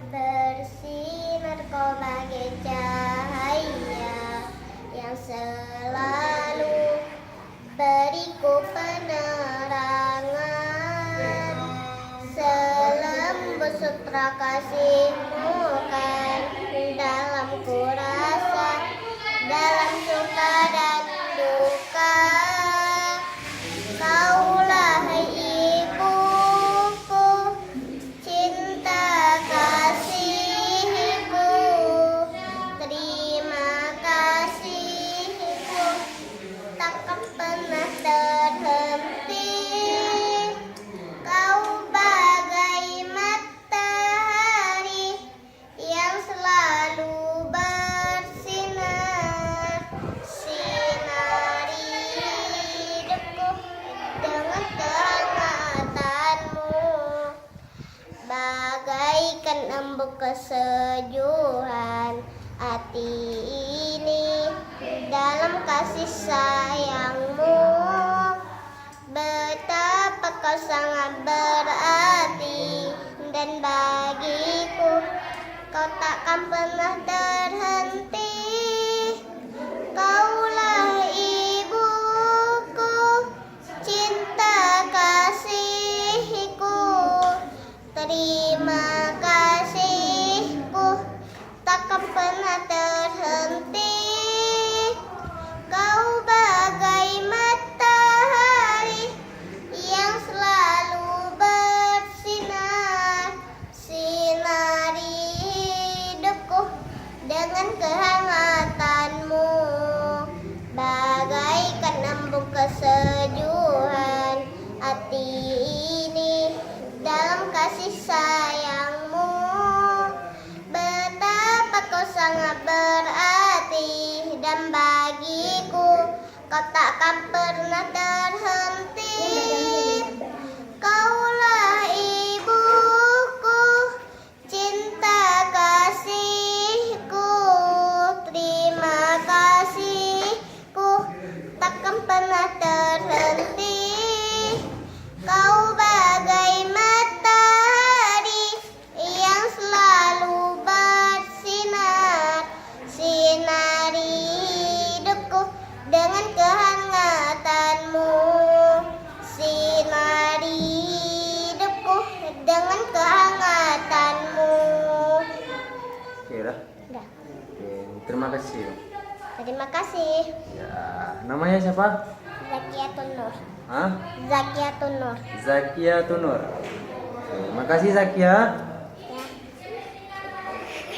Bersinar kau bagai cahaya yang selalu beriku penerangan. Selembut sutra kasih-Mu kan dalam ku rasa, dalam suka dan duka. Kaulah ibuku, cinta kasihku, terima kasihku takkan pernah terhenti. Kau bagai matahari yang selalu bersinar, sinari hidupku dengan kehangatanmu, bagaikan embun kesejukan hati ini dalam kasih sayangmu. Betapa kau sangat berarti, dan bagiku kau takkan pernah terhenti. Kaulah ibuku, cinta kasihku, terima kasihku takkan pernah terhenti. Kau bagai matahari yang selalu bersinar, sinari hidupku dengan kehangatanmu, bagaikan embun kesejukan hati ini dalam kasih sayangmu. Betapa kau sangat berarti, dan bagiku kau takkan pernah terhenti. Kaulah ibuku, cinta kasihku, terima kasihku takkan pernah terhenti. Kau bagai matahari yang selalu bersinar, sinari hidupku dengan kehangatanmu, sinari hidupku dengan kehangatanmu. Oke dah. Dah. Oke, terima kasih. Terima kasih. Ya, namanya siapa? Zakiatun Nur. Hah? Zakiatun Nur. Zakia Tunur. Oke, makasih Zakia.